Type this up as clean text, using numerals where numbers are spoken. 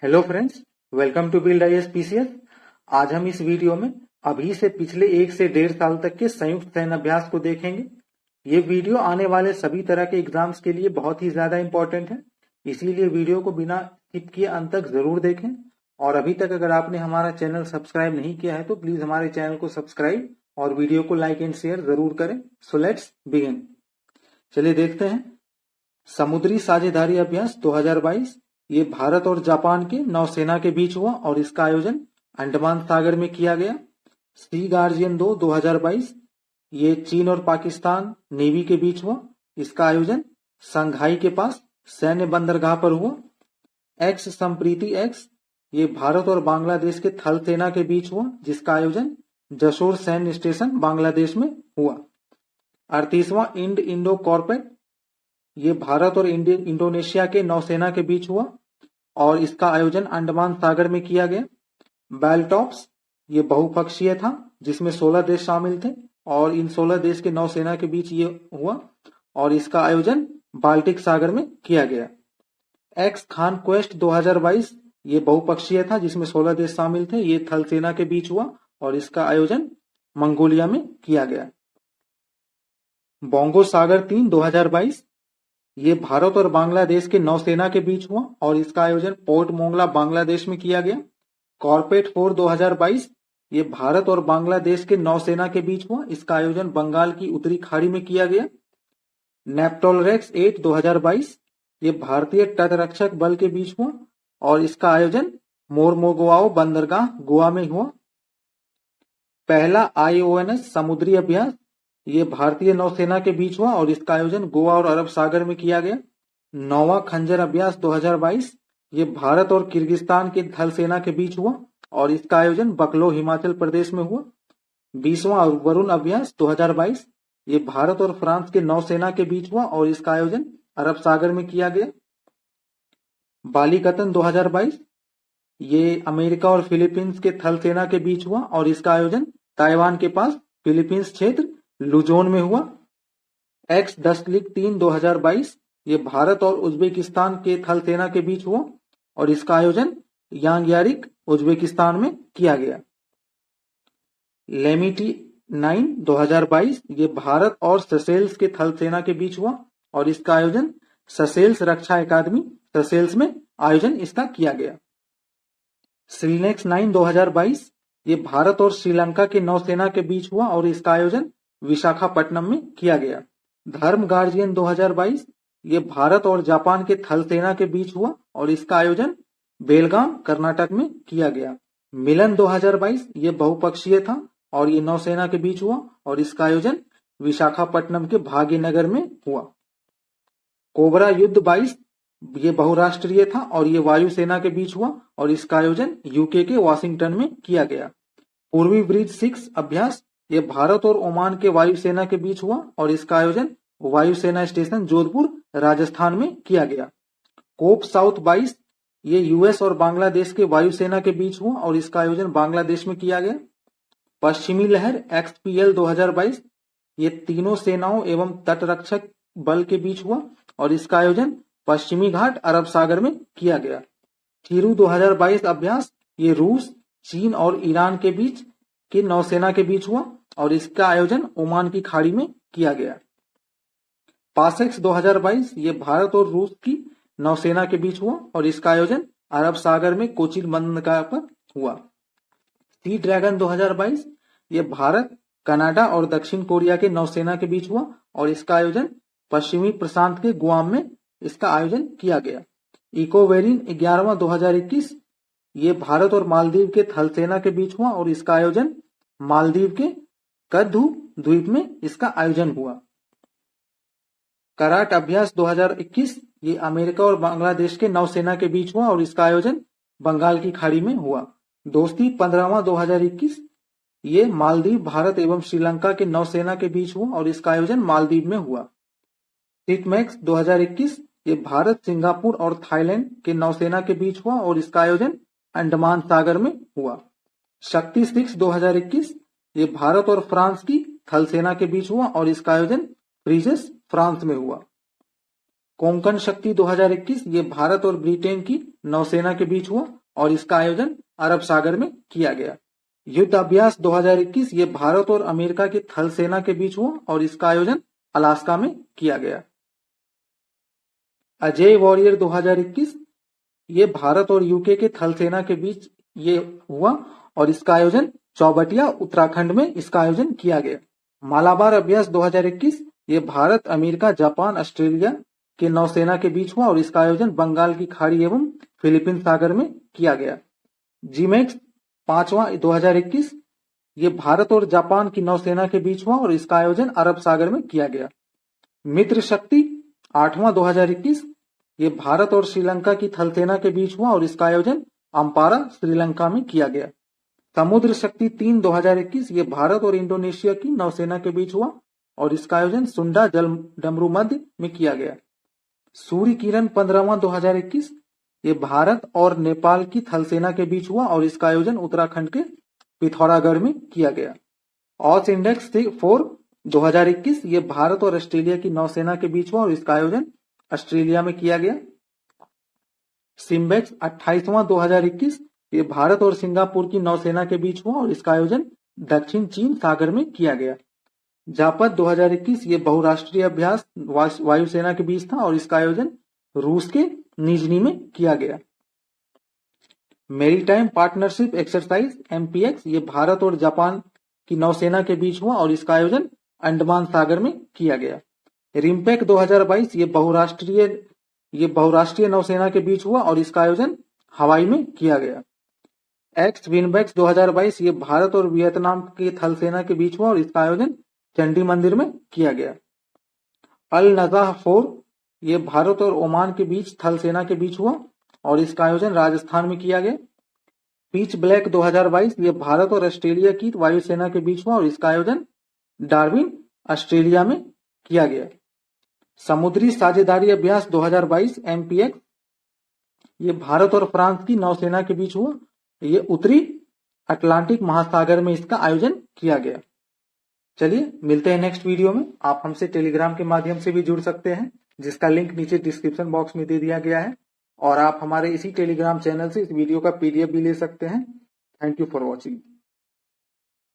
Hello friends, welcome to build IAS PCS. आज हम इस वीडियो में अभी से पिछले 1 से 1.5 साल तक के संयुक्त सैन्य अभ्यास को देखेंगे। ये वीडियो आने वाले सभी तरह के एग्जाम्स के लिए बहुत ही ज्यादा इंपॉर्टेंट है, इसीलिए वीडियो को बिना स्किप किए अंत तक जरूर देखें। और अभी तक अगर आपने हमारा चैनल सब्सक्राइब नहीं किया है तो प्लीज हमारे चैनल को सब्सक्राइब और वीडियो को लाइक एंड शेयर जरूर करें। So let's begin. चलिए देखते हैं। समुद्री साझेदारी अभ्यास 2022 ये भारत और जापान के नौसेना के बीच हुआ और इसका आयोजन अंडमान सागर में किया गया। सी गार्जियन 2 2022 ये चीन और पाकिस्तान नेवी के बीच हुआ, इसका आयोजन संघाई के पास सैन्य बंदरगाह पर हुआ। एक्स संप्रीति एक्स ये भारत और बांग्लादेश के थल सेना के बीच हुआ, जिसका आयोजन जशोर सैन्य स्टेशन बांग्लादेश में हुआ। 38वां इंडो कॉर्पेट ये भारत और इंडोनेशिया के नौसेना के बीच हुआ और इसका आयोजन अंडमान सागर में किया गया। बैलटॉप्स ये बहुपक्षीय था जिसमें 16 देश शामिल थे और इन 16 देश के नौसेना के बीच ये हुआ और इसका आयोजन बाल्टिक सागर में किया गया। एक्स खान क्वेस्ट 2022 ये बहुपक्षीय था जिसमें 16 देश शामिल थे, ये थल सेना के बीच हुआ और इसका आयोजन मंगोलिया में किया गया। बोंगो सागर 3 2022 ये भारत और बांग्लादेश के नौसेना के बीच हुआ और इसका आयोजन पोर्ट मोंगला बांग्लादेश में किया गया। कॉर्पेट 4 2022 ये भारत और बांग्लादेश के नौसेना के बीच हुआ, इसका आयोजन बंगाल की उत्तरी खाड़ी में किया गया। नेप्टोलरेक्स 8 2022 ये भारतीय तटरक्षक बल के बीच हुआ और इसका आयोजन मोरमोगोआओ बंदरगाह गोवा में हुआ। पहला आईओएनएस समुद्री अभ्यास ये भारतीय नौसेना के बीच हुआ और इसका आयोजन गोवा और अरब सागर में किया गया। 9वां खंजर अभ्यास 2022 ये भारत और किर्गिस्तान के थल सेना के बीच हुआ और इसका आयोजन बकलो हिमाचल प्रदेश में हुआ। 20वां वरुण अभ्यास 2022 ये भारत और फ्रांस के नौसेना के बीच हुआ और इसका आयोजन अरब सागर में किया गया। बालीकतन 2022 ये अमेरिका और फिलीपींस के थल सेना के बीच हुआ और इसका आयोजन ताइवान के पास फिलीपींस क्षेत्र लुजोन में हुआ। एक्स 10 लीग 3 2022 ये भारत और उज्बेकिस्तान के थल सेना के बीच हुआ और इसका आयोजन यांग्यारिक उज्बेकिस्तान में किया गया। लेमिटी 9 2022 ये भारत और ससेल्स के थल सेना के बीच हुआ और इसका आयोजन ससेल्स रक्षा अकादमी ससेल्स में आयोजन इसका किया गया। श्रीनेक्स 9 2022 ये भारत और श्रीलंका के नौसेना के बीच हुआ और इसका आयोजन विशाखापट्टनम में किया गया। धर्म गार्जियन 2022 ये भारत और जापान के थल सेना के बीच हुआ और इसका आयोजन बेलगाम कर्नाटक में किया गया। मिलन 2022 ये बहुपक्षीय था और ये नौसेना के बीच हुआ और इसका आयोजन विशाखापट्टनम के भाग्यनगर में हुआ। कोबरा युद्ध 22 ये बहुराष्ट्रीय था और ये वायुसेना के बीच हुआ और इसका आयोजन यूके के वाशिंगटन में किया गया। पूर्वी ब्रिज 6 अभ्यास ये भारत और ओमान के वायुसेना के बीच हुआ और इसका आयोजन वायुसेना स्टेशन जोधपुर राजस्थान में किया गया। कोप साउथ 22 ये यूएस और बांग्लादेश के वायुसेना के बीच हुआ और इसका आयोजन बांग्लादेश में किया गया। पश्चिमी लहर एक्सपीएल 2022 ये तीनों सेनाओं एवं तटरक्षक बल के बीच हुआ और इसका आयोजन पश्चिमी घाट अरब सागर में किया गया। चिरू 2022 अभ्यास ये रूस, चीन और ईरान के बीच के नौसेना के बीच हुआ और इसका आयोजन ओमान की खाड़ी में किया गया। पासेक्स 2022 ये भारत और रूस की नौसेना के बीच हुआ और इसका आयोजन अरब सागर में कोचिन बंदरगाह पर हुआ। सी ड्रैगन 2022 ये भारत, कनाडा और दक्षिण कोरिया के नौसेना के बीच हुआ और इसका आयोजन पश्चिमी प्रशांत के गुआम में इसका आयोजन किया गया। इकोवेरिन 11वां 2021 ये भारत और मालदीव के थल सेना के बीच हुआ और इसका आयोजन मालदीव के कद्दू द्वीप में इसका आयोजन हुआ। कराट अभ्यास 2021 ये अमेरिका और बांग्लादेश के नौसेना के बीच हुआ और इसका आयोजन बंगाल की खाड़ी में हुआ। दोस्ती 15वां 2021 ये मालदीव, भारत एवं श्रीलंका के नौसेना के बीच हुआ और इसका आयोजन मालदीव में हुआ। सिटमैक्स 2021 ये भारत, सिंगापुर और थाईलैंड के नौसेना के बीच हुआ और इसका आयोजन अंडमान सागर में हुआ। शक्ति 6 2021 ये भारत और फ्रांस की थल सेना के बीच हुआ और इसका आयोजन फ्रीजेस फ्रांस में हुआ। कोंकण शक्ति 2021 ये भारत और ब्रिटेन की नौसेना के बीच हुआ और इसका आयोजन अरब सागर में किया गया। युद्ध अभ्यास 2021 ये भारत और अमेरिका की थल सेना के बीच हुआ और इसका आयोजन अलास्का में किया गया। अजय वॉरियर 2021 ये भारत और यूके के थल सेना के बीच ये हुआ और इसका आयोजन चौबटिया उत्तराखंड में इसका आयोजन किया गया। मालाबार अभ्यास 2021 ये भारत, अमेरिका, जापान, ऑस्ट्रेलिया के नौसेना के बीच हुआ और इसका आयोजन बंगाल की खाड़ी एवं फिलीपींस सागर में किया गया। जीमैक्स 5वां 2021 ये भारत और जापान की नौसेना के बीच हुआ और इसका आयोजन अरब सागर में किया गया। मित्र शक्ति 8वां 2021 ये भारत और श्रीलंका की थल सेना के बीच हुआ और इसका आयोजन अम्पारा श्रीलंका में किया गया। समुद्र शक्ति 3 2021 ये भारत और इंडोनेशिया की नौसेना के बीच हुआ और इसका आयोजन सुंडा जल डमरू मध्य में किया गया। सूर्य किरण 15वां 2021 ये भारत और नेपाल की थल सेना के बीच हुआ और इसका आयोजन उत्तराखंड के पिथौरागढ़ में किया गया। ऑस इंडेक्स 4 2021 ये भारत और ऑस्ट्रेलिया की नौसेना के बीच हुआ और इसका आयोजन ऑस्ट्रेलिया में किया गया। सिम्बेक्स 28वां 2021 ये भारत और सिंगापुर की नौसेना के बीच हुआ और इसका आयोजन दक्षिण चीन सागर में किया गया। जापद 2021 ये बहुराष्ट्रीय अभ्यास वायुसेना के बीच था और इसका आयोजन रूस के निजनी में किया गया। मैरीटाइम पार्टनरशिप एक्सरसाइज MPX ये भारत और जापान की नौसेना के बीच हुआ और इसका आयोजन अंडमान सागर में किया गया। रिम्पेक 2022 ये बहुराष्ट्रीय नौसेना के बीच हुआ और इसका आयोजन हवाई में किया गया। एक्स विनबैक्स 2022 ये भारत और वियतनाम की थल सेना के बीच हुआ और इसका आयोजन चंडी मंदिर में किया गया। अल नज़ाह 4 ये भारत और ओमान के बीच थल सेना के बीच हुआ और इसका आयोजन राजस्थान में किया गया। पिच ब्लैक 2022 ये भारत और ऑस्ट्रेलिया की वायुसेना के बीच हुआ और इसका आयोजन डार्विन ऑस्ट्रेलिया में किया गया। समुद्री साझेदारी अभ्यास 2022 MPX ये भारत और फ्रांस की नौसेना के बीच हुआ, ये उत्तरी अटलांटिक महासागर में इसका आयोजन किया गया। चलिए मिलते हैं नेक्स्ट वीडियो में। आप हमसे टेलीग्राम के माध्यम से भी जुड़ सकते हैं जिसका लिंक नीचे डिस्क्रिप्शन बॉक्स में दे दिया गया है और आप हमारे इसी टेलीग्राम चैनल से इस वीडियो का PDF भी ले सकते हैं। Thank you for watching.